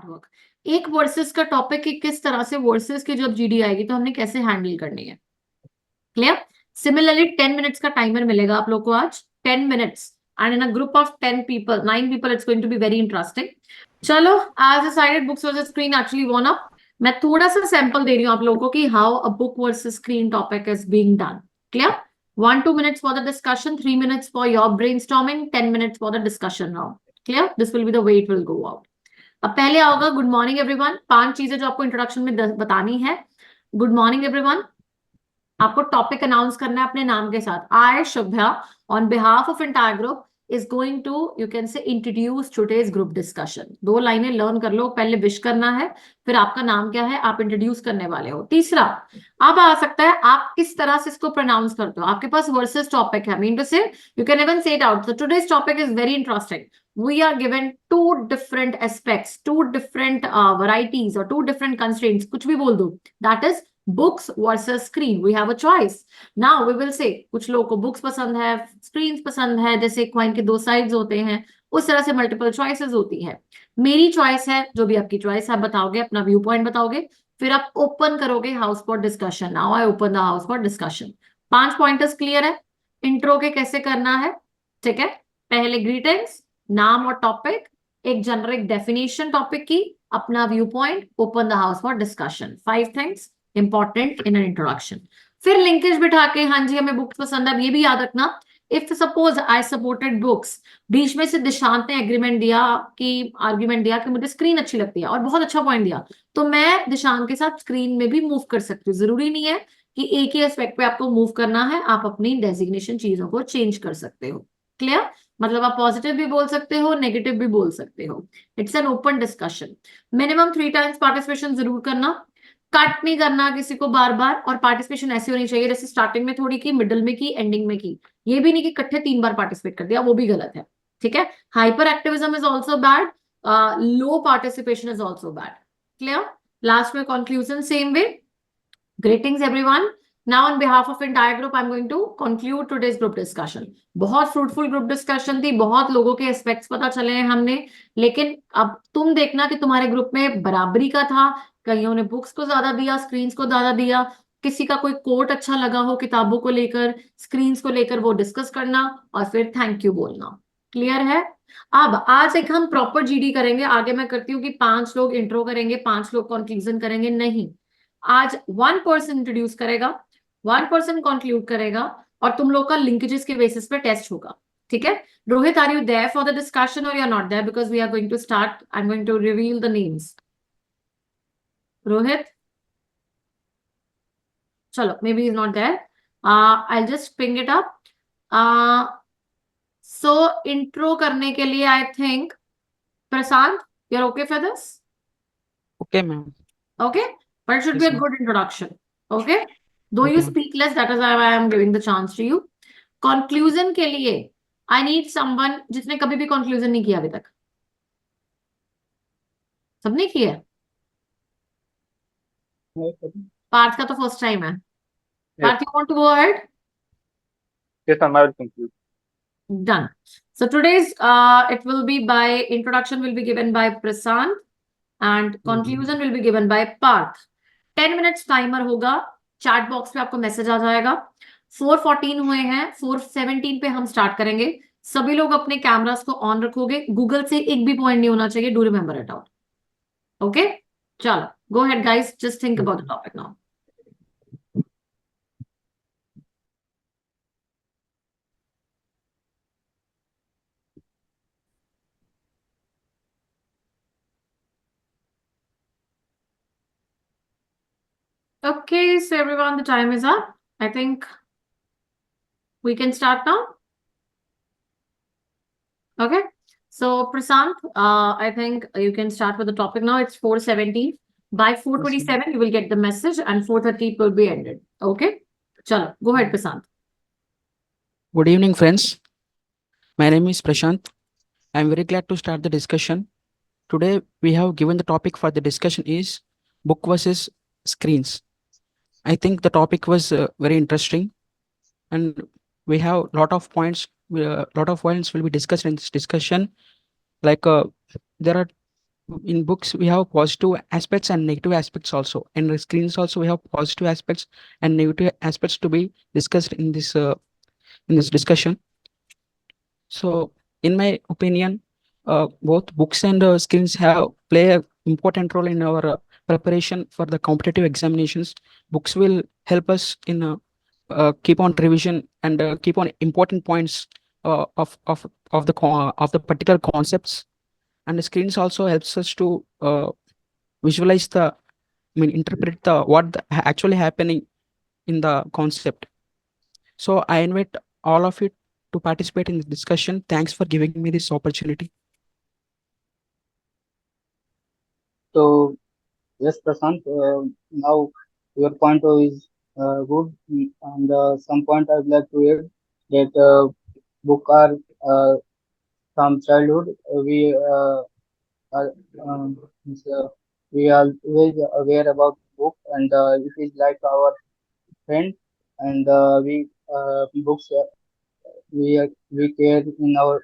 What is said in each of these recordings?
Part work. एक versus का topic की किस तरह से वर्सेस की जब जीडी आएगी तो हमने कैसे हैंडल करनी है, क्लियर। सिमिलरली 10 मिनट्स का टाइमर मिलेगा आप लोग को आज, 10 minutes, and in a group of 10 people, 9 people, it's going to be very interesting. चलो, as decided books versus screen actually one up. मैं थोड़ा सा सैंपल दे रही हूँ आप लोगों को कि how a book versus screen topic is being done, clear. 1-2 minutes for the discussion, 3 minutes for your brainstorming, 10 minutes for the discussion round. Clear? This will be the way it will go out. अब पहले आओगा good morning everyone. 5 चीजें जो आपको introduction में बतानी है। Good morning everyone. आपको topic announce करना है अपने नाम के साथ। I Shubhya on behalf of entire group is going to, you can say, introduce today's group discussion. 2 लाइनें लर्न कर लो, पहले विश करना है, फिर आपका नाम क्या है, आप इंट्रोड्यूस करने वाले हो। तीसरा, अब आ सकता है आप किस तरह से इसको प्रोनाउंस करते हो। आपके पास वर्सेस टॉपिक है, मीन टू से यू कैन इवन से it out. So today's topic is very interesting. We are given 2 different aspects, 2 different varieties or 2 different constraints, कुछ भी बोल दो, that is books versus screen. We have a choice. Now we will say कुछ लोगों को books पसंद है, screen पसंद है, जैसे क्वाइन के 2 साइड्स होते हैं, उस तरह से मल्टीपल चॉइसेस होती है। मेरी चॉइस है, जो भी आपकी चॉइस है, आप बताओगे, अपना व्यू पॉइंट बताओगे, फिर आप ओपन करोगे house for discussion. Now I open the house for discussion. 5 pointers clear है इंट्रो के कैसे करना है, ठीक है। पहले ग्रीटिंग्स, नाम और टॉपिक, एक जनरिक डेफिनेशन टॉपिक की, अपना view point, open the house for discussion. 5 things important in an introduction. फिर लिंकेज बिठा के, हाँ जी हमें बुक्स पसंद है, ये भी याद रखना। If suppose I supported books, बीच में से दिशांत ने एग्रीमेंट दिया कि आर्ग्यूमेंट दिया कि मुझे स्क्रीन अच्छी लगती है और बहुत अच्छा पॉइंट दिया, तो मैं दिशांत के साथ स्क्रीन में भी मूव कर सकती हूँ। जरूरी नहीं है कि एक ही एस्पेक्ट पे आपको मूव करना है, आप अपनी डेजिग्नेशन चीजों को चेंज कर सकते हो, क्लियर। मतलब आप पॉजिटिव भी बोल सकते हो, नेगेटिव भी बोल सकते हो। It's an open discussion. Minimum 3 times participation जरूर करना, कट नहीं करना किसी को बार बार। और पार्टिसिपेशन ऐसी होनी चाहिए जैसे स्टार्टिंग में थोड़ी की, मिडिल में की, एंडिंग में की। ये भी नहीं कि इकट्ठे 3 बार पार्टिसिपेट कर दिया, वो भी गलत है, ठीक है। Hyper activism is also bad, low participation is also bad, clear. Last में conclusion same way. Greetings everyone. Now on behalf of entire group, I'm going to conclude today's group discussion. बहुत fruitful group discussion थी, बहुत लोगों के aspects पता चले हैं हमने। लेकिन अब तुम देखना कि तुम्हारे ग्रुप में बराबरी का था, कईयों ने बुक्स को ज्यादा दिया, स्क्रीन्स को ज्यादा दिया, किसी का कोई कोट अच्छा लगा हो किताबों को लेकर, स्क्रीन्स को लेकर, वो डिस्कस करना और फिर थैंक यू बोलना, क्लियर है। अब आज एक हम प्रॉपर जीडी करेंगे। आगे मैं करती हूँ कि 5 लोग इंट्रो करेंगे, 5 लोग कंक्लूजन करेंगे, नहीं, आज 1 पर्सन इंट्रोड्यूस करेगा, 1 पर्सन कंक्लूड करेगा, और तुम लोग का लिंकेजेस के बेसिस पे टेस्ट होगा, ठीक है। Rohit, are you there for the discussion और you are not there, because we are going to start, I am going to reveal the names. Rohit, चलो, maybe is not there, I just ping it up. So intro करने के लिए I think Prashant, you are okay for this? Okay, ma'am. Okay, but it should be Yes, a ma'am. good introduction. Okay, though Okay, you ma'am. speak less, that is why I am giving the chance to you. Conclusion के लिए I need someone जिसने कभी भी conclusion नहीं किया अभी तक। सबने किया है? Yes, sir. पार्थ का तो फर्स्ट टाइम है। Yes, Parth, you want to go ahead? yes, ma'am, I will conclude. Done. So today's it will be by introduction will be given by Prasant and conclusion will be given by Parth. 10 minutes timer होगा, chat box पे आपको message आ जाएगा। 4:14 हुए हैं, 4:17 पे हम start करेंगे। सभी लोग अपने कैमरास को ऑन रखोगे, गूगल से एक भी पॉइंट नहीं होना चाहिए, do remember it out, okay. चलो, go ahead guys, just think about the topic now. Okay, so everyone, the time is up. I think we can start now. Okay. So Prasant, I think you can start with the topic now. It's 4:17. By 4:27, you will get the message and 4:30 it will be ended. Okay. Chalo, go ahead, Prasant. Good evening, friends. My name is Prashant. I am very glad to start the discussion. Today, we have given the topic for the discussion is book versus screens. I think the topic was very interesting, and we have lot of points. Lot of points will be discussed in this discussion. Like there are in books we have positive aspects and negative aspects also. And the screens also we have positive aspects and negative aspects to be discussed in this discussion. So, in my opinion, both books and screens have play a important role in our preparation for the competitive examinations. Books will help us in keep on revision and keep on important points of the particular concepts. And the screens also helps us to visualize interpret the actually happening in the concept. So I invite all of you to participate in the discussion. Thanks for giving me this opportunity. So yes, Prashant. Now your point is good, and some point I'd like to add that book are from childhood. Are, means, we are always aware about book, and it is like our friend, and we books we carry in our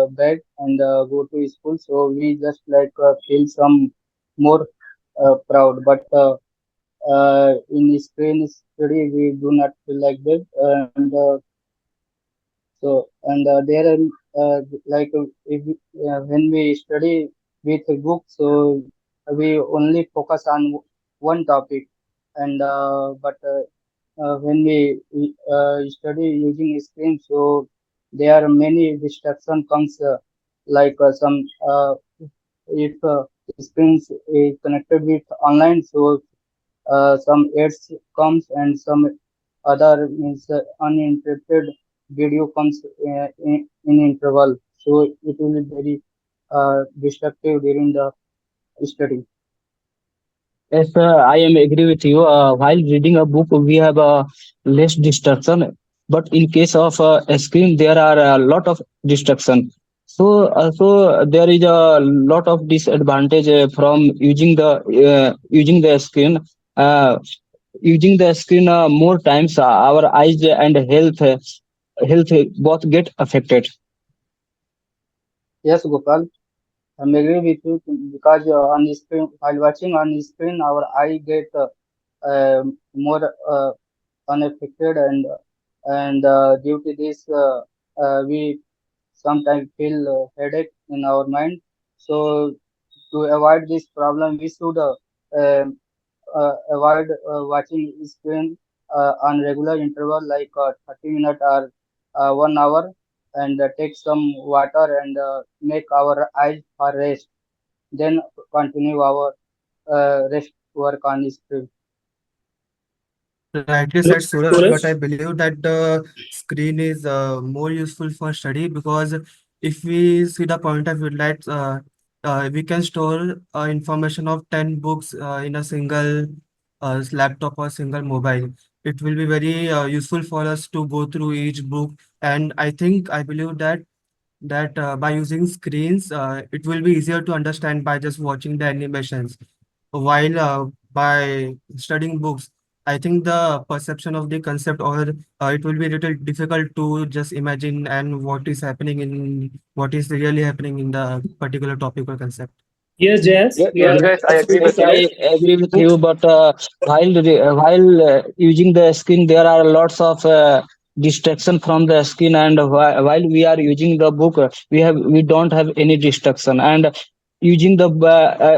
bag and go to school. So we just like feel some more proud. But in screen study, we do not feel like that. And and there are like when we study with a book, so we only focus on one topic. And but when we study using screen, so there are many distraction comes like some if screens is connected with online, so some ads comes and some other means uninterrupted video comes in interval, so it will be very destructive during the study. Yes, I am agree with you. While reading a book, we have less distraction. But in case of a screen, there are a lot of distraction. So there is a lot of disadvantage from using the screen. Uh, Using the screen more times, our eyes and health both get affected. Yes, Gopal, I'm agree with you because on the screen, while watching on the screen, our eye get more unaffected, and due to this we sometimes feel headache in our mind. So to avoid this problem, we should avoid watching screen on regular interval like 30 minutes or 1 hour, and take some water and make our eyes for rest, then continue our rest work on screen. Rightly said, Suraj, but I believe that the screen is more useful for study because if we see the point of view that we can store information of 10 books in a single laptop or single mobile. It will be very useful for us to go through each book. And I believe that by using screens, it will be easier to understand by just watching the animations. While by studying books, I think the perception of the concept or it will be a little difficult to just imagine and what is really happening in the particular topic or concept. Yes, Jess. Yes, guys, I agree with you. I agree with Books. you, but while using the screen, there are lots of distraction from the screen, and while we are using the book, we don't have any distraction. And using the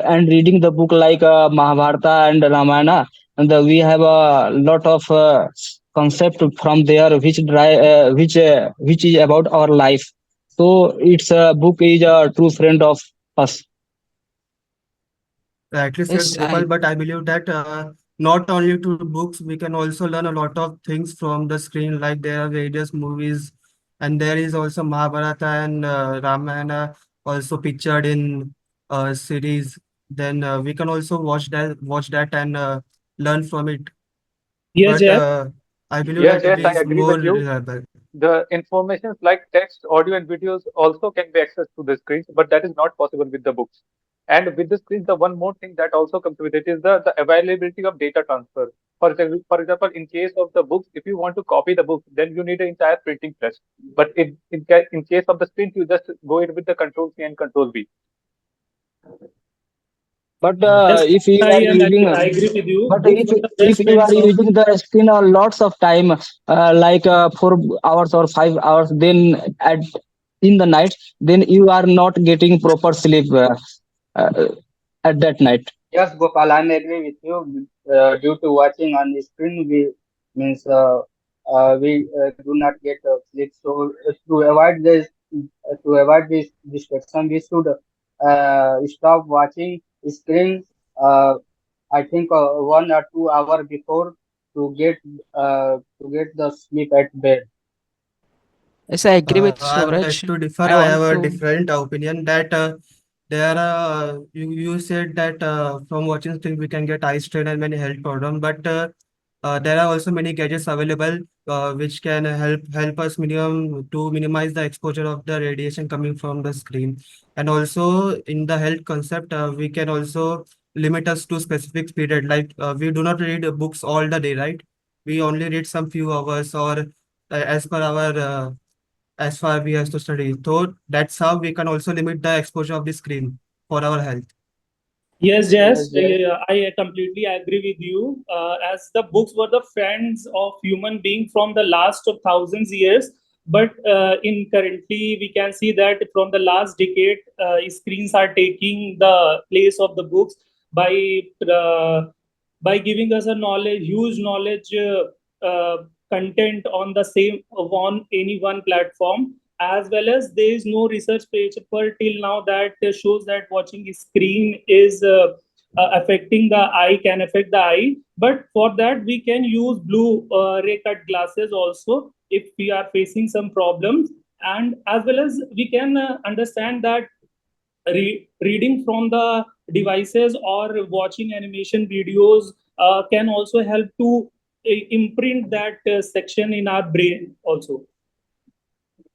and reading the book like Mahabharata and Ramayana, and we have a lot of concept from there which is about our life. So it's a book is a true friend of us. Rightly said, Yes, Gopal, but I believe that not only through books, we can also learn a lot of things from the screen, like there are various movies, and there is also Mahabharata and Ramayana also pictured in series. Then we can also watch that and learn from it. Yes, But Jess. I believe Yes, that it yes, I is agree more with you. reliable. The informations like text, audio, and videos also can be accessed to the screens, but that is not possible with the books. And with the screens, the one more thing that also comes with it is the availability of data transfer. For example, in case of the books, if you want to copy the book, then you need an entire printing press. But in case of the screens, you just go in with the Control C and Control V. But Yes. if you I are am using, I agree with you. but Books were the if best you are friends of using the screen lots of time, like 4 hours or 5 hours, then in the night, then you are not getting proper sleep uh, at that night. Yes, Gopal, I agree with you. Due to watching on the screen, we means we do not get sleep. So to avoid this distraction, we should stop watching screen. Uh, I think 1 or 2 hours before to get the sleep at bed. Yes, I agree with I beg Swaraj. to differ. I I want have a to. different opinion that there are you said that from watching things we can get eye strain and many health problem, but there are also many gadgets available which can help us minimize the exposure of the radiation coming from the screen. And also in the health concept, we can also limit us to specific period. Like we do not read books all the day, right? We only read some few hours or as per our as far we have to study. So that's how we can also limit the exposure of the screen for our health. Yes, Yes, yes, yes. I completely agree with you. As the books were the friends of human being from the last of thousands years, but in currently we can see that from the last decade, screens are taking the place of the books by uh, by giving us a knowledge, huge knowledge content on the same on any one platform, as well as there is no research paper till now that shows that watching screen is affecting the eye, can affect the eye. But for that we can use blue ray cut glasses also if we are facing some problems. And as well as we can understand that reading from the devices or watching animation videos can also help to imprint that section in our brain also.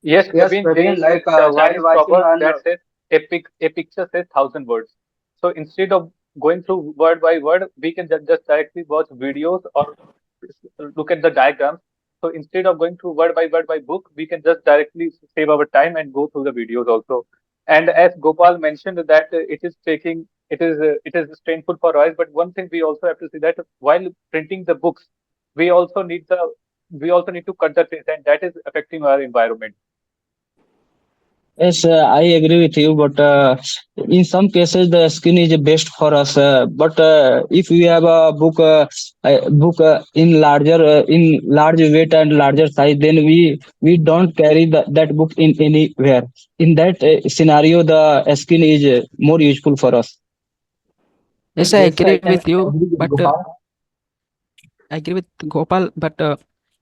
Yes, Yes, Praveen, there Praveen, is like this while Chinese watching proverb on that says a picture says thousand words. So instead of going through word by word, we can just directly watch videos or look at the diagrams. So instead of going through word by book, we can just directly save our time and go through the videos also. And as Gopal mentioned that it is painful for eyes. But one thing we also have to see that while printing the books, we also need the we also need to cut the trees, and that is affecting our environment. Yes, I agree with you, but in some cases the skin is best for us. But if we have a book in large weight and larger size, then we don't carry that book in anywhere. In that scenario, the skin is more useful for us. Yes, I yes, I agree can with you, agree with but Gopal. I agree with Gopal. But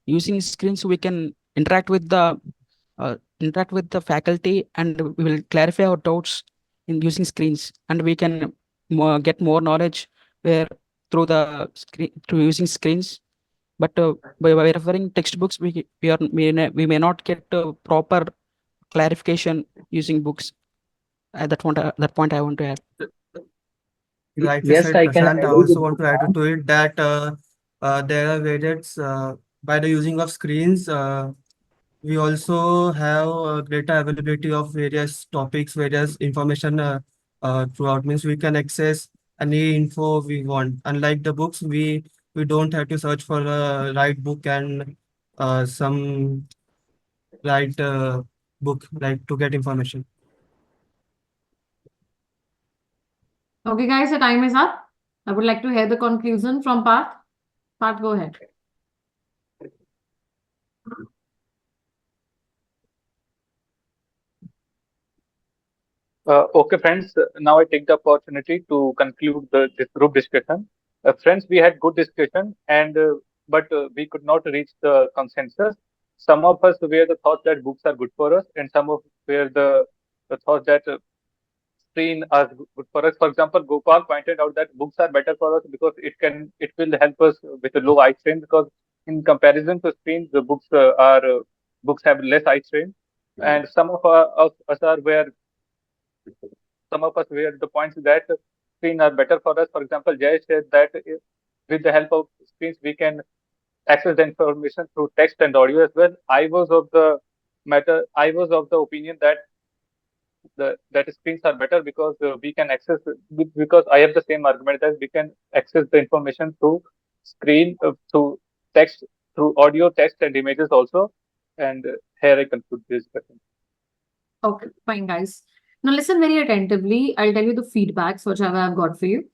using screens, we can interact with the faculty, and we will clarify our doubts in using screens, and we can get more knowledge where through the screen through using screens. But by referring textbooks, we may not get proper clarification using books. That point I want to add. Rightly Yes, said, I can Prashant. I agree also with want to add Gopal. to it that there are gadgets by the using of screens. We also have greater availability of various topics, various information throughout. Means we can access any info we want. Unlike the books, we don't have to search for a right book and some right book like to get information. Okay, guys, the time is up. I would like to hear the conclusion from Parth. Parth, go ahead. Okay, friends. Now I take the opportunity to conclude this group discussion. Friends, we had good discussion, and but we could not reach the consensus. Some of us were the thought that books are good for us, and some of were the thought that screen are good for us. For example, Gopal pointed out that books are better for us because it will help us with a low eye strain, because in comparison to screen, the books have less eye strain. And us are where some of us where the points that screen are better for us. For example, Jay said that with the help of screens we can access the information through text and audio as well. I was of the opinion that that screens are better because we can access, because I have the same argument that we can access the information through screen, through text, through audio, text, and images also. And here I conclude this discussion. Okay, fine, guys. Now listen very attentively. I'll tell you the feedbacks whichever I've got for you.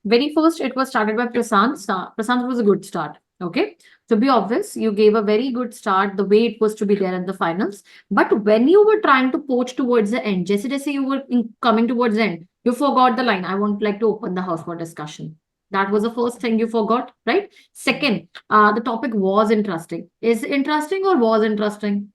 Very first, it was started by Prasant. Prasant was a good start. Okay, to be obvious, you gave a very good start the way it was to be there in the finals. But when you were trying to poach towards the end, just you were coming towards the end, you forgot the line. I won't like to open the house for discussion. That was the first thing you forgot, right? Second, the topic was interesting. Is it interesting or was interesting?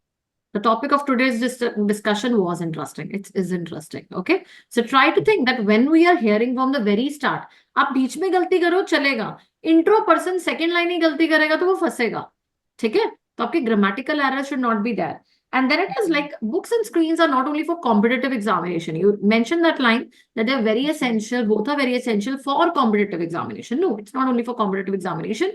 The topic of today's discussion was interesting. It is interesting. Okay. So try to think that when we are hearing from the very start, आप बीच में गलती करो चलेगा, intro person second line ही गलती करेगा तो वो फंसेगा, ठीक है? तो आपकी grammatical error should not be there. And then it is like books and screens are not only for competitive examination. You mentioned that line that they're very essential. Both are very essential for competitive examination. No, it's not only for competitive examination.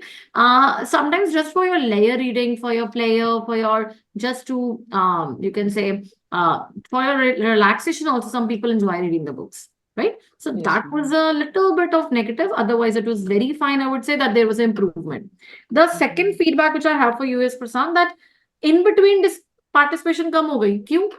Sometimes just for your layer reading, for your player, for your just to you can say for your relaxation. Also, some people enjoy reading the books. Right. So Yes, that was a little bit of negative. Otherwise, it was very fine. I would say that there was improvement. The second feedback which I have for you is, Prasant, that in between this participation kam ho gayi. Kyun?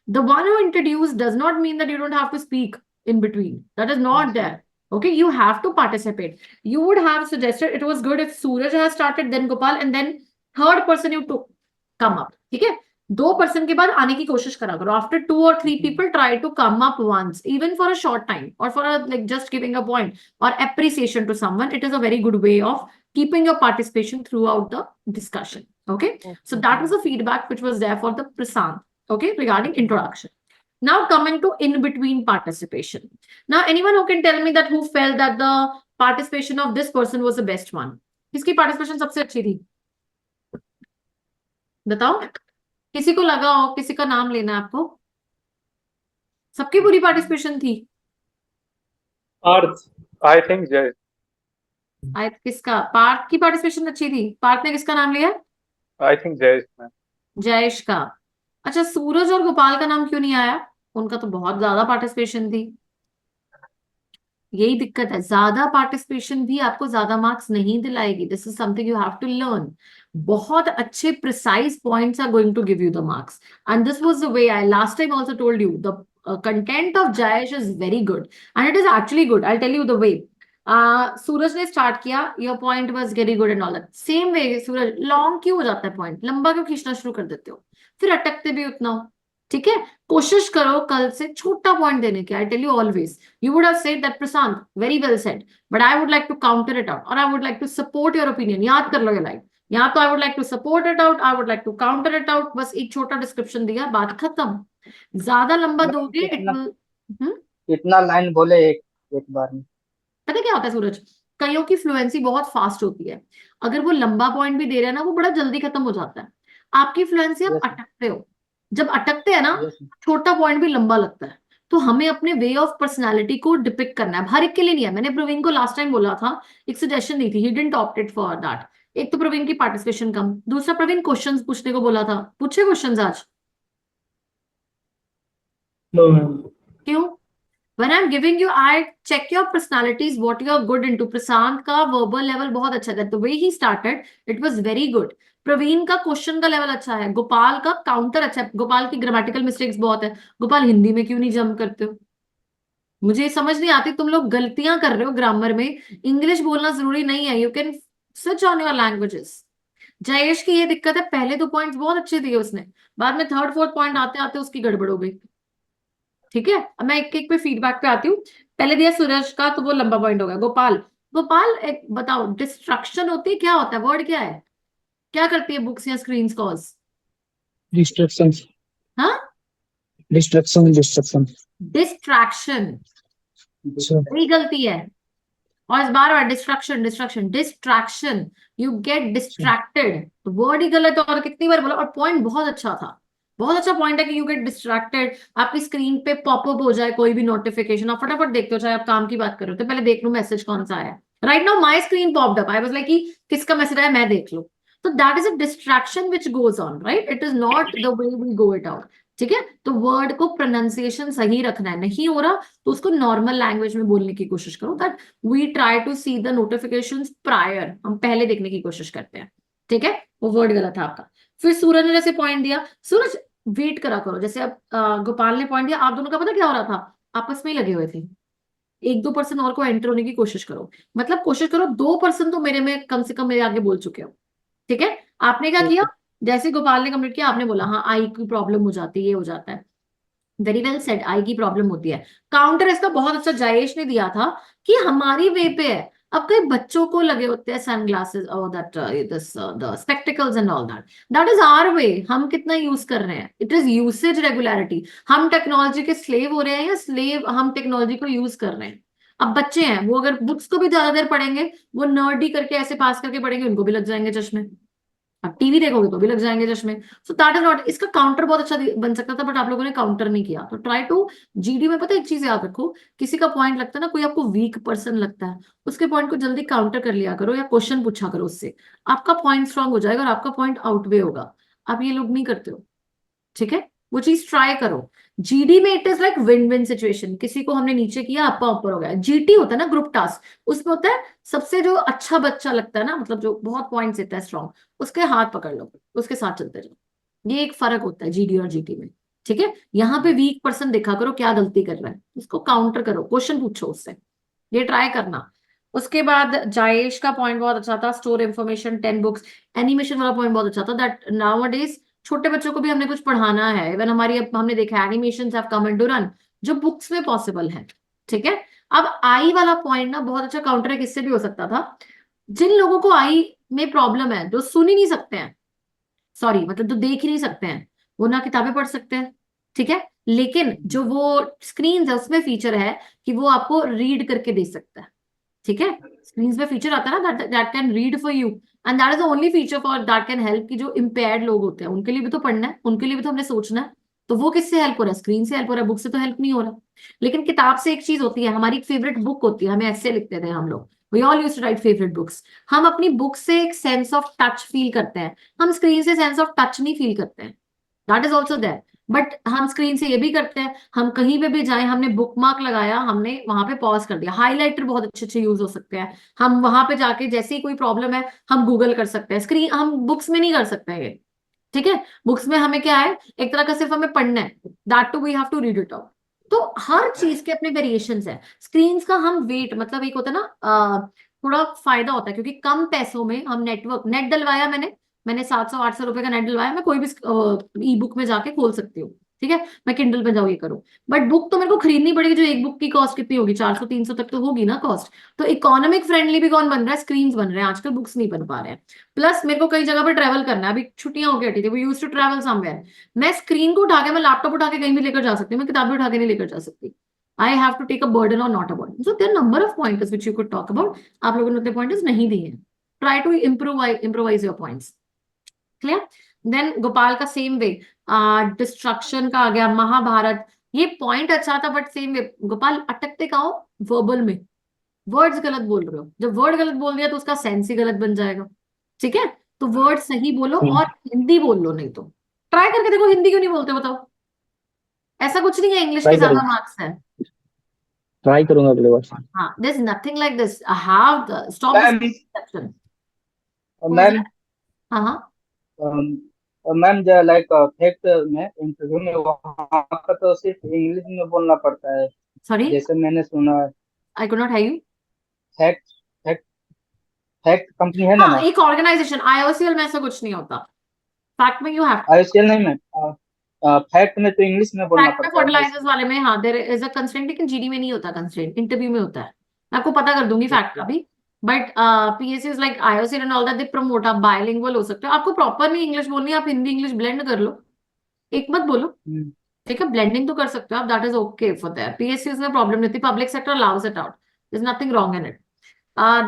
The one who introduced does not mean that you don't have to speak in between. That is not there. Okay, you have to participate. You would have suggested it was good if Suraj has started, then Gopal, and then third person you took come up. Okay? 2 person के बाद आने की कोशिश करा करो. After 2 or 3 people try to come up once, even for a short time, or for a, like just giving a point or appreciation to someone. It is a very good way of keeping your participation throughout the discussion. Okay. So that was the feedback which was there for the Prasant. Okay, regarding introduction. Now coming to in-between participation. Now anyone who can tell me that who felt that the participation of this person was the best one? किसकी participation सबसे अच्छी थी? बताओ. किसी को लगा हो, किसी का नाम लेना है आपको? सबकी पूरी पार्टिसिपेशन थी. Arth. I think Jay. किसका? पार्थ की पार्टिसिपेशन अच्छी थी. पार्थ ने किसका नाम लिया? I think Jay. जयेश का. अच्छा, सूरज और गोपाल का नाम क्यों नहीं आया? उनका तो बहुत ज्यादा पार्टिसिपेशन थी. यही दिक्कत है. ज्यादा पार्टिसिपेशन भी आपको ज्यादा मार्क्स नहीं दिलाएगी. This is something you have to learn. बहुत अच्छे precise points are going to give you the marks. And this was the way I last time also told you. The content of Jayesh is very good, and it is actually good. I'll tell you the way. सूरज ने start किया. Your point was very good and all that. Same way Suraj, long क्यों हो जाता है point? लंबा क्यों खींचना शुरू कर देते हो? फिर अटकते भी उतना हो. ठीक है, कोशिश करो कल से छोटा पॉइंट देने की. I tell you always, you would have said that Prashant very well said, but I would like to counter it out, और I would like to support your opinion. याद कर लो ये लाइन. या तो I would like to support it out, I would like to counter it out. बस एक छोटा डिस्क्रिप्शन दिया, बात खत्म. ज्यादा लंबा दोगे इट विल. कितना लाइन बोले एक बार में? पता क्या होता है सूरज, कईयों की फ्लुएंसी बहुत फास्ट होती है. अगर वो लंबा पॉइंट भी दे रहे हैं ना, वो बड़ा जल्दी खत्म हो जाता है. आपकी फ्लुएंसी, आप Yes. अटकते हो. जब अटकते हैं ना, Yes. छोटा पॉइंट भी लंबा लगता है. तो हमें अपने वे ऑफ पर्सनालिटी को डिपिक्ट करना है. हर एक के लिए नहीं है. मैंने प्रवीण को लास्ट टाइम बोला था, एक सजेशन दी थी, he didn't opted for that. एक तो प्रवीण की पार्टिसिपेशन कम, दूसरा प्रवीण क्वेश्चंस पूछने को बोला था. पूछे क्वेश्चंस आज? No, ma'am. क्यों? When I'm giving you, I check your personalities, what you're good into. प्रशांत का verbal level बहुत अच्छा था. The way he started, it was very good. Praveen का क्वेश्चन का लेवल अच्छा है. गोपाल का काउंटर अच्छा है. गोपाल की ग्रामेटिकल मिस्टेक्स बहुत है. गोपाल, हिंदी में क्यों नहीं जंप करते हो? मुझे समझ नहीं आती. तुम लोग गलतियां कर रहे हो ग्रामर में. इंग्लिश बोलना जरूरी नहीं है. You can switch on your languages. Jayesh की ये दिक्कत है, पहले 2 पॉइंट्स बहुत अच्छे दिए उसने, बाद में थर्ड फोर्थ पॉइंट आते आते उसकी गड़बड़ हो गई. ठीक है, अब मैं एक एक पे फीडबैक पे आती हूँ. पहले दिया सूरज का, तो वो लंबा पॉइंट हो गया. गोपाल, गोपाल एक बताओ, डिस्ट्रक्शन होती है, क्या होता है, वर्ड क्या है, क्या करती है बुक्स या स्क्रीन कॉज? Distractions. हाँ, Distraction. डिस्ट्रैक्शन. So, वही गलती है. और इस बार distraction distraction distraction, you get distracted. तो वर्ड ही गलत है. और कितनी बार बोला. और पॉइंट बहुत अच्छा था. बहुत अच्छा पॉइंट है कि यू गेट डिस्ट्रैक्टेड. आपकी स्क्रीन पे पॉपअप हो जाए कोई भी नोटिफिकेशन, आप फटाफट देखते हो, चाहे आप काम की बात कर रहे हो तो पहले देख लो मैसेज कौन सा आया. Right now my screen popped up, I was like कि किसका मैसेज आया, मैं देख लूं. So that is a distraction which goes on, right? It is not the way we go it out. ठीक है, तो वर्ड को प्रोनाउंसिएशन सही रखना है, नहीं हो रहा तो उसको नॉर्मल लैंग्वेज में बोलने की कोशिश करो, that we try to see the notifications prior, हम पहले देखने की कोशिश करते हैं। ठीक है, वो वर्ड गलत था आपका। फिर सूरज ने जैसे पॉइंट दिया, सूरज वेट करा करो, जैसे अब गोपाल ने पॉइंट दिया, आप दोनों का पता क्या हो रहा था, आपस में ही लगे हुए थे, 1-2% और को एंटर होने की कोशिश करो, मतलब कोशिश करो 2% तो मेरे में कम से कम मेरे आगे बोल चुके हो। ठीक है, आपने क्या किया, जैसे गोपाल ने कंप्लीट किया आपने बोला हाँ आई की प्रॉब्लम हो जाती है, ये हो जाता है, वेरी वेल सेड, आई की प्रॉब्लम होती है। काउंटर इसका बहुत अच्छा जायेश ने दिया था कि हमारी वे पे है, अब कई बच्चों को लगे होते हैं सनग्लासेस और that this the spectacles and all that, that is our way, हम कितना यूज कर रहे हैं, इट इज यूसेज रेगुलरिटी, हम टेक्नोलॉजी के स्लेव हो रहे हैं या स्लेव हम टेक्नोलॉजी को यूज कर रहे हैं। अब बच्चे हैं वो अगर बुक्स को भी ज्यादा देर पढ़ेंगे, वो नर्डी करके ऐसे पास करके पढ़ेंगे, उनको भी लग जाएंगे चश्मे, अब टीवी देखोगे तो भी लग जाएंगे चश्मे। सो दैट इज नॉट, इसका काउंटर बहुत अच्छा बन सकता था बट आप लोगों ने काउंटर नहीं किया। तो ट्राई टू, जीडी में पता है एक चीज याद रखो, किसी का पॉइंट लगता है ना, कोई आपको वीक पर्सन लगता है, उसके पॉइंट को जल्दी काउंटर कर लिया करो या क्वेश्चन पूछा करो उससे, आपका पॉइंट स्ट्रांग हो जाएगा और आपका पॉइंट आउटवे होगा। आप ये लोग नहीं करते हो, ठीक है, वो चीज ट्राई करो। जीडी में it is like win win situation, किसी को हमने नीचे किया आपका ऊपर हो गया। जीटी होता है ना ग्रुप टास्क, उसमें होता है सबसे जो अच्छा बच्चा लगता है ना, मतलब जो बहुत पॉइंट्स देता है स्ट्रॉन्ग, उसके हाथ पकड़ लो, उसके साथ चलते जाओ, ये एक फर्क होता है जीडी और जीटी में। ठीक है, यहाँ पे वीक पर्सन देखा करो क्या गलती कर रहा है, उसको काउंटर करो, क्वेश्चन पूछो उससे, ये ट्राई करना। उसके बाद जायेश का पॉइंट बहुत अच्छा था, स्टोर इन्फॉर्मेशन 10 बुक्स, एनिमेशन वाला पॉइंट बहुत अच्छा था, दैट नाउअडेज छोटे बच्चों को भी हमने कुछ पढ़ाना है, इवन हमारी अब हमने देखा animations have come into run, जो बुक्स में पॉसिबल है। ठीक है, अब आई वाला पॉइंट ना बहुत अच्छा काउंटर है, किससे भी हो सकता था, जिन लोगों को आई में प्रॉब्लम है, जो सुन ही नहीं सकते हैं, सॉरी मतलब जो देख ही नहीं सकते हैं, वो ना किताबें पढ़ सकते हैं। ठीक है, लेकिन जो वो स्क्रीन है उसमें फीचर है कि वो आपको रीड करके दे सकता है। ठीक है, स्क्रीन पे फीचर आता है ना that can read for you, and that is the only feature for that can help, कि जो इम्पेयर्ड लोग होते हैं उनके लिए भी तो पढ़ना है, उनके लिए भी तो हमने सोचना है, तो वो किससे हेल्प हो रहा है, स्क्रीन से हेल्प हो रहा है, बुक से तो हेल्प नहीं हो रहा। लेकिन किताब से एक चीज होती है, हमारी फेवरेट बुक होती है, हमें ऐसे लिखते थे हम लोग, we all used to write favourite books, हम अपनी बुक से एक सेंस ऑफ टच फील करते हैं, हम स्क्रीन से सेंस ऑफ टच नहीं फील करते हैं, that is also there. But हम स्क्रीन से ये भी करते हैं, हम कहीं पे भी जाएं, हमने बुक मार्क लगाया, हमने वहां पे पॉज कर दिया, हाईलाइटर बहुत अच्छे अच्छे यूज हो सकते हैं, हम वहां पे जाके जैसे ही कोई प्रॉब्लम है हम गूगल कर सकते हैं, स्क्रीन हम बुक्स में नहीं कर सकते हैं ये। ठीक है, बुक्स में हमें क्या है, एक तरह का सिर्फ हमें पढ़ना है, that too we have to read it out. तो हर चीज के अपने वेरिएशंस है, स्क्रीन का हम वेट मतलब एक होता है ना थोड़ा फायदा होता है, क्योंकि कम पैसों में हम नेटवर्क नेट डलवाया, मैंने 700-800 रुपए का नेट डलवाया, मैं कोई भी ई बुक में जाके खोल सकती हूँ। ठीक है, मैं किंडल पे जाऊँ ये करूँ, बट बुक तो मेरे को खरीदनी पड़ेगी, जो एक बुक की कॉस्ट कितनी होगी, 400-300 तक तो होगी ना कॉस्ट। तो इकोनॉमिक फ्रेंडली भी कौन बन रहा है, स्क्रीन बन रहे हैं आजकल, बुक्स नहीं बन पा रहे हैं। प्लस मेरे को कई जगह पर ट्रेवल करना है, अभी छुट्टियां होकर हटी थी, वो यूज टू ट्रेवल समवेयर, मैं स्क्रीन को उठा के, मैं लैपटॉप उठा के कहीं भी लेकर जा सकती हूँ, मैं किताबें उठा के नहीं लेकर जा सकती। I have to take a burden और not a burden, so there are number of points which you could talk about, आप लोगों ने उतने पॉइंट्स नहीं दिए हैं, try to improvise your points. Clear, then Gopal का सेम वे, डिस्ट्रक्शन का आ गया, महाभारत, ये पॉइंट अच्छा था बट सेम वे गोपाल अटकते का हो वर्बल में, वर्ड्स गलत बोल रहे हो, जब वर्ड गलत बोल दिया तो उसका सेंस ही गलत बन जाएगा। ठीक है, तो वर्ड सही बोलो और हिंदी बोल लो, नहीं तो ट्राई करके देखो, हिंदी क्यों नहीं बोलते बताओ, ऐसा कुछ नहीं है इंग्लिश के ट्राई ज्यादा करूंगा, मार्क्स है। ट्राई करूंगा अगले बार से। हाँ, there's nothing like this, have the stop this ma'am perception। Who is ma'am that? हाँ हाँ, मैम लाइक फैक्ट में इंटरव्यू में वहाँ का तो सिर्फ इंग्लिश में बोलना पड़ता है, सॉरी जैसे मैंने सुना है। I could not here you. Fact fact fact company है ना हाँ, मैम, एक ऑर्गेनाइजेशन आईओसीएल में ऐसा कुछ नहीं होता, फैक्ट में यू हैव, आईसीएल नहीं मैम, फैक्ट में तो इंग्लिश में बोलना फैक्ट में पड़ता है ना फर्टिलाइजर्स वाले में हाँ देयर इज अ कंस्ट्रेंट, लेकिन जीडी में नहीं होता कंस्ट्रेंट, इंटरव्यू में होता है, मैं आपको पता कर दूंगी फैक्ट का भी। But PSU like IOCL and all that they promote, आप बायलिंगुअल हो सकते हो, आपको प्रॉपर नहीं इंग्लिश बोलनी है, आप हिंदी इंग्लिश ब्लेंड कर लो, एक मत बोलो। ठीक है, ब्लेंडिंग तो कर सकते हो आप, that is okay for that, PSU में प्रॉब्लम नहीं थी, public sector allows it out, there is nothing wrong in it.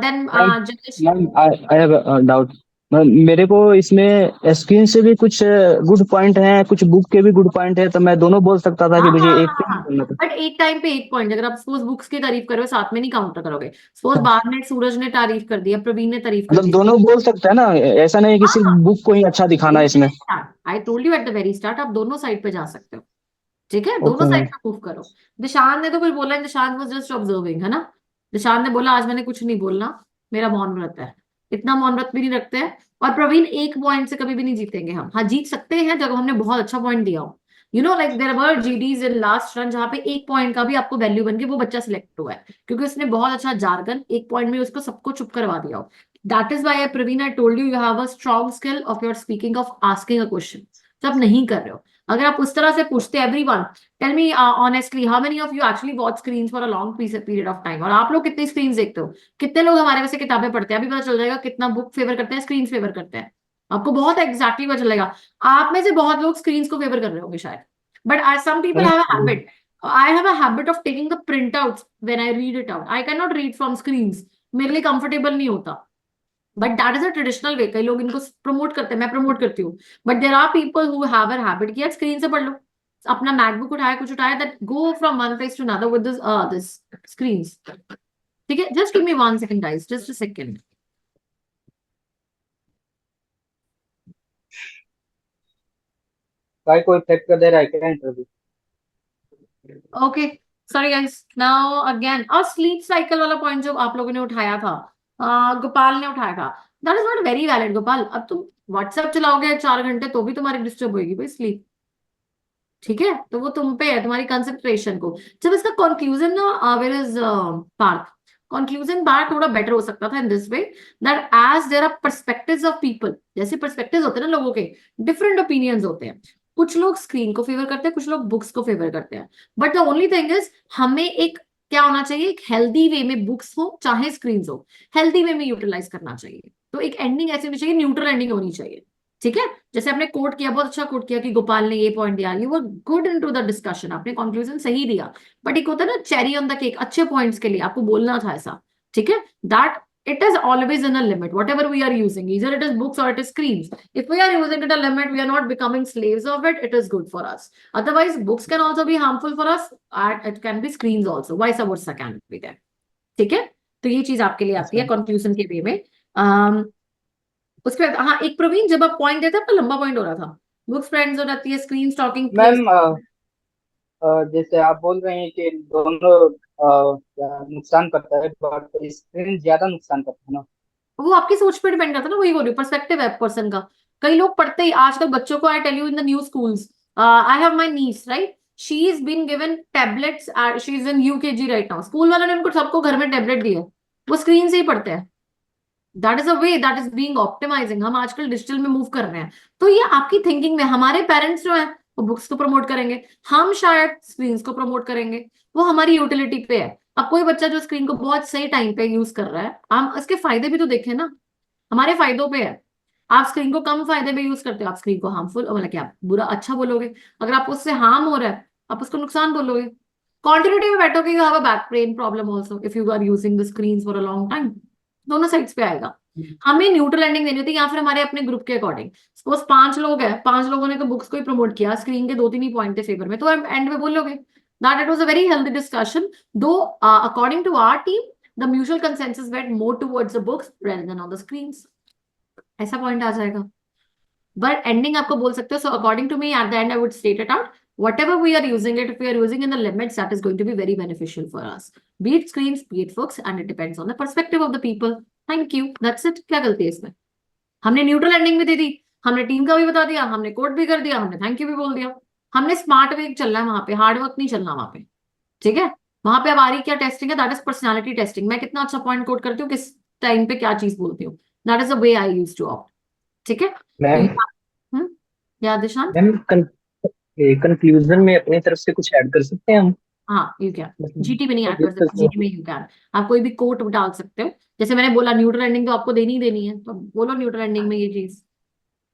Then ma'am जगेश, ma'am I have a doubt, मेरे को इसमें स्क्रीन से भी कुछ गुड पॉइंट हैं, कुछ बुक के भी गुड पॉइंट है, तो मैं दोनों बोल सकता था कि मुझे एक पे ही बोलना था। बट एक टाइम पे एक पॉइंट, अगर आप सपोज बुक्स की तारीफ करो साथ में नहीं काउंटर करोगे। सपोज बाहर ने सूरज ने तारीफ कर दिया, प्रवीण ने तारीफ कर मतलब दी। दोनों बोल सकते हैं ना, ऐसा नहीं कि सिर्फ बुक को ही अच्छा दिखाना है इसमें। आई told you at the very start, आप दोनों साइड पे जा सकते हो, ठीक है, दोनों ओके साइड मैम। पे मूव करो। दिशान ने तो कुछ बोला, दिशान वाज जस्ट ऑब्जर्विंग, है ना। दिशान ने बोला आज मैंने कुछ नहीं बोलना, मेरा मौन व्रत है। इतना मौन व्रत भी नहीं रखते हैं। और प्रवीण एक पॉइंट से कभी भी नहीं जीतेंगे हम। हाँ जीत सकते हैं जब हमने बहुत अच्छा पॉइंट दिया हो। You know like there were GDs in last run जहां पे एक पॉइंट का भी आपको वैल्यू बन के वो बच्चा सिलेक्ट हुआ है क्योंकि उसने बहुत अच्छा जार्गन एक पॉइंट में उसको सबको चुप करवा दिया हो। That is why Praveen I told you you have a strong skill of your speaking of asking a question, तो आप नहीं कर रहे हो। अगर आप उस तरह से पूछते everyone, tell me honestly how many of you actually watch screens for a long period of time, और आप लोग कितनी स्क्रीन्स देखते हो, कितने लोग हमारे वैसे किताबें पढ़ते हैं, अभी पता चल जाएगा कितना बुक फेवर करते हैं स्क्रीन फेवर करते हैं, आपको बहुत एग्जैक्टली पता चलेगा। आप में से बहुत लोग स्क्रीन्स को फेवर कर रहे होंगे शायद, but I some people have a habit, I have a habit of taking the print outs when I read it out, I can not read from screens, मेरे लिए कंफर्टेबल नहीं होता। But that is a traditional way, कई लोग इनको promote करते हैं, मैं प्रमोट करती हूँ, but there are people who have a habit कि यार स्क्रीन से पढ़ लो, अपना मैकबुक उठाया कुछ उठाया, that go from one place to another with this screens, ठीक है। Just give me 1 second guys, just a second. भाई कोई इफेक्ट कर दे रहा है क्या interview? Okay sorry guys, now again और स्लीप साइकिल वाला पॉइंट जो आप लोगों ने उठाया था, गोपाल ने उठाया था, that is not very valid Gopal. अब तुम व्हाट्सएप चलाओगे 4 घंटे तो भी तुम्हारी डिस्टर्ब होगी भाई स्लीप, ठीक है, तो वो तुम पे है, तुम्हारी कंसंट्रेशन को। जब इसका कंक्लूजन ना वेयर इज पार्थ, कंक्लूजन बार थोड़ा बेटर हो सकता था in this way that as there are perspectives of people, जैसे पर्सपेक्टिव्स होते हैं ना लोगों के, डिफरेंट ओपिनियंस होते हैं, कुछ लोग स्क्रीन को फेवर करते हैं, कुछ लोग बुक्स को फेवर करते हैं, but the only thing is हमें एक क्या होना चाहिए, एक हेल्दी वे में बुक्स हो चाहे स्क्रीन हो, हेल्दी वे में यूटिलाइज करना चाहिए। तो एक एंडिंग ऐसी होनी चाहिए, न्यूट्रल एंडिंग होनी चाहिए, ठीक है। जैसे आपने कोट किया, बहुत अच्छा कोट किया कि गोपाल ने ये पॉइंट दिया, you were good into the discussion, आपने कंक्लूजन सही दिया, बट एक होता है ना चेरी ऑन द केक, अच्छे पॉइंट्स के लिए आपको बोलना था ऐसा, ठीक है। That it is always in a limit whatever we are using, either it is books or it is screens, if we are using it a limit, we are not becoming slaves of it, it is good for us. Otherwise books can also be harmful for us and it can be screens also, vice versa can be there, ठीक है। तो ये चीज आपके लिए आती है conclusion के वे में। उसके बाद हाँ एक प्रवीण जब आप पॉइंट देते आपका लंबा पॉइंट हो रहा था, बुक्स फ्रेंड्स हो जाती है, स्क्रीन स्टॉकिंग मैम जैसे आप बोल रहे हैं कि दोनों नुकसान करता है, बट स्क्रीन ज्यादा नुकसान करता है ना। वो आपकी सोच पे डिपेंड करता है ना, वही बोल रही हूँ, पर्सपेक्टिव है पर्सन का। कई लोग पढ़ते ही आजकल बच्चों को, I tell you in the new schools, I have my niece right, she is been given tablets, she is in UKG right now, school वालों ने उनको सबको घर में टैबलेट दिया, वो स्क्रीन से ही पढ़ते हैं। That is a way that is being optimising, हम आजकल डिजिटल में मूव कर रहे हैं। तो ये आपकी थिंकिंग में, हमारे पेरेंट्स जो है वो बुक्स को प्रमोट करेंगे, हम शायद स्क्रीन को प्रमोट करेंगे, वो हमारी यूटिलिटी पे है। अब कोई बच्चा जो स्क्रीन को बहुत सही टाइम पे यूज कर रहा है, हम इसके फायदे भी तो देखें ना, हमारे फायदों पे है। आप स्क्रीन को कम फायदे में यूज करते हो, आप स्क्रीन को हार्मफुल, मतलब क्या बुरा अच्छा बोलोगे, अगर आपको उससे हार्म हो रहा है आप उसको नुकसान बोलोगे। कॉन्टिन्यूटी में बैठोगे, you have a back pain problem also if you are using the screen for a long time, दोनों साइड्स पे आएगा। हमें न्यूट्रल एंडिंग देनी होती है, या फिर हमारे अपने ग्रुप के अकॉर्डिंग, सपोज 5 लोग हैं, 5 लोगों ने तो बुक्स को ही प्रमोट किया, स्क्रीन के 2-3 ही पॉइंट थे फेवर में, तो एंड में बोलोगे that it was a very healthy discussion, though according to our team the mutual consensus went more towards the books rather than on the screens, ऐसा point आ जाएगा। बट एंडिंग आपको बोल सकते हो, so according to me at the end I would state it out, whatever we are using it, if we are using in the limits, that is going to be very beneficial for us, be it screens, be it books, and it depends on the perspective of the people. Thank you, that's it। क्या गलती है इसमें, हमने neutral ending भी दे दी, हमने team का भी बता दिया, हमने कोड भी कर दिया, हमने थैंक यू भी बोल दिया, हमने स्मार्ट वे चलना है वहां पे, हार्ड वर्क नहीं चलना वहां पे, ठीक है। वहां पे अब आ रही क्या टेस्टिंग है, दैट इज पर्सनालिटी टेस्टिंग, मैं कितना अच्छा पॉइंट कोड करती हूँ, किस टाइम पे क्या चीज बोलती हूँ, that is the way I use to opt, ठीक है। मैम या दिशांत, कंक्लूजन में अपनी तरफ से कुछ ऐड कर सकते हैं हम? हाँ यू कैन, जीटी में नहीं ऐड कर सकते, जीटी में यू कैन, आप कोई भी कोट डाल सकते हो, जैसे मैंने बोला न्यूट्रल एंडिंग तो आपको देनी ही देनी है, तो बोलो न्यूट्रल एंडिंग में ये चीज,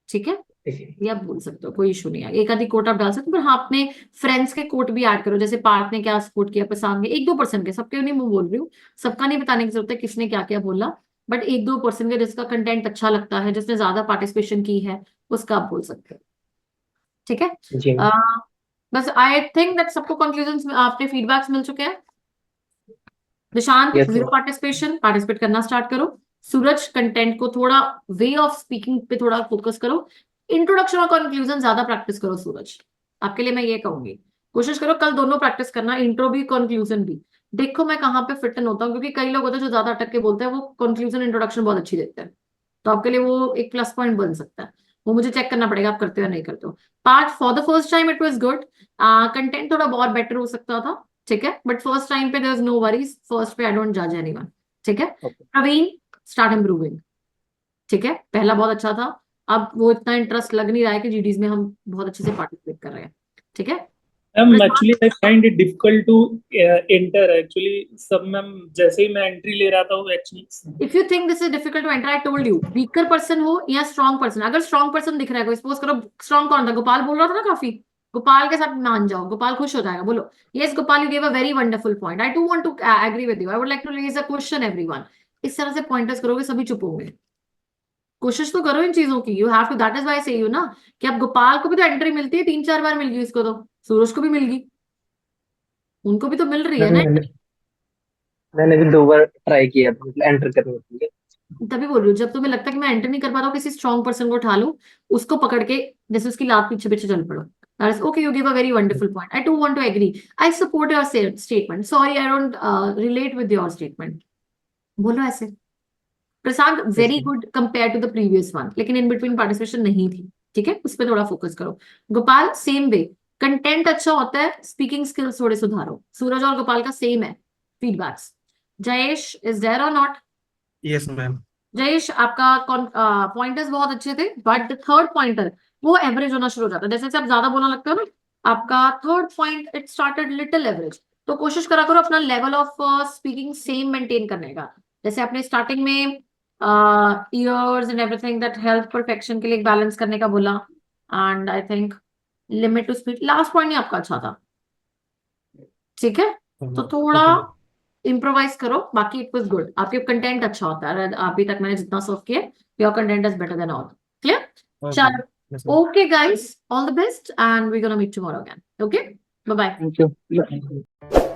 ठीक है, ये आप बोल सकते हो, कोई इशू नहीं है, एक आधी कोट आप डाल सकते हो, पर हाँ अपने फ्रेंड्स के कोट भी ऐड करो, जैसे पार्थ ने क्या सपोर्ट किया, प्रशांत ने 1-2% के, सबके नहीं मैं बोल रही हूँ, सबका नहीं बताने की जरूरत है किसने क्या क्या बोला, बट 1-2% के जिसका कंटेंट अच्छा लगता है, जिसने ज्यादा पार्टिसिपेशन की है, उसका आप बोल सकते हो। ठीक है। जी बस आई थिंक दैट सबको कंक्लूजन आपके फीडबैक्स मिल चुके हैं। Nishant, Yes, zero ma'am. Participate करना स्टार्ट करो। सूरज, कंटेंट को थोड़ा वे ऑफ स्पीकिंग पे थोड़ा फोकस करो। इंट्रोडक्शन और कंक्लूजन ज्यादा प्रैक्टिस करो सूरज, आपके लिए मैं ये कहूंगी। कोशिश करो कल दोनों प्रैक्टिस करना, इंट्रो भी कंक्लूजन भी। देखो मैं कहाँ पे फिट इन होता हूँ, क्योंकि कई लोग होते हैं जो ज्यादा अटक के बोलते हैं, वो कंक्लूजन इंट्रोडक्शन बहुत अच्छी देते हैं, तो आपके लिए वो एक प्लस पॉइंट बन सकता है। वो मुझे चेक करना पड़ेगा आप करते हो या नहीं करते हो। Part for the first time it was good, content थोड़ा बहुत बेटर हो सकता था, ठीक है, बट फर्स्ट टाइम पे there is no worries, first पे आई डोंट जज एनीवन, ठीक है। Okay. प्रवीण, स्टार्ट इम्प्रूविंग, ठीक है, पहला बहुत अच्छा था, अब वो इतना इंटरेस्ट लग नहीं रहा है कि जीडीज में हम बहुत अच्छे से पार्टिसिपेट कर रहे हैं, ठीक है। Actually, I find it difficult to enter. Actually, सब मैम जैसे ही मैं एंट्री ले रहा था वो actually if you think this is difficult to enter, I told you, weaker person हो या स्ट्रॉन्ग पर्सन, अगर स्ट्रॉन्ग पर्सन दिख रहा है कोई, सपोज करो स्ट्रॉन्ग कौन था, गोपाल बोल रहा था ना काफी, गोपाल के साथ मान जाओ, गोपाल खुश हो जाएगा, बोलो yes Gopal, you give a very wonderful point, I too want to agree with you, I would like to raise a question everyone. इस तरह से पॉइंटर्स करोगे सभी चुप होंगे। कोशिश तो करो इन चीजों की, you have to, that is why I say you ना, कि अब गोपाल को भी तो एंट्री मिलती है, 3-4 बार मिल गई इसको, तो सूरज को भी मिल गई, उनको भी तो मिल रही है मैम, ना। मैंने भी 2 बार ट्राई किया था एंटर करने के लिए। तभी बोल रही हूँ, जब तुम्हें लगता है कि मैं एंटर नहीं कर पा रहा हूँ, किसी स्ट्रॉन्ग पर्सन को उठा लो, उसको पकड़ के जैसे उसकी लात पीछे पीछे चल पड़ो। That is okay, you give a very wonderful point. I too want to agree. I support your statement. Sorry, I don't relate with your statement. बोलो ऐसे। Prashant, very ma'am. Good compare to the previous one, लेकिन in between participation नहीं थी, ठीक है, उस पर थोड़ा फोकस करो। गोपाल, सेम वे, कंटेंट अच्छा होता है, स्पीकिंग स्किल्स थोड़े सुधारो। सूरज और गोपाल का सेम है फीडबैक्स। जयेश, इज देयर और नॉट? Yes, ma'am. जयेश, आपका पॉइंटर्स बहुत अच्छे थे, बट थर्ड पॉइंटर वो एवरेज होना शुरू हो जाता है, जैसे आप ज्यादा बोलना लगता है ना, आपका third point it started little average. तो कोशिश करा करो अपना level of speaking same maintain करने का। जैसे आपने स्टार्टिंग में years and everything that health perfection के लिए बैलेंस करने का बोला, and I think limit to speed, last point ही आपका अच्छा था, ठीक है। तो थोड़ा इम्प्रोवाइज करो, बाकी इट वाज गुड। आपके कंटेंट अच्छा होता है, अभी तक मैंने जितना सर्व किया, your content is better than all, clear. Okay. चलो, Yes, ma'am. Okay guys, all the best and we gonna meet tomorrow again, okay, bye bye. Thank you.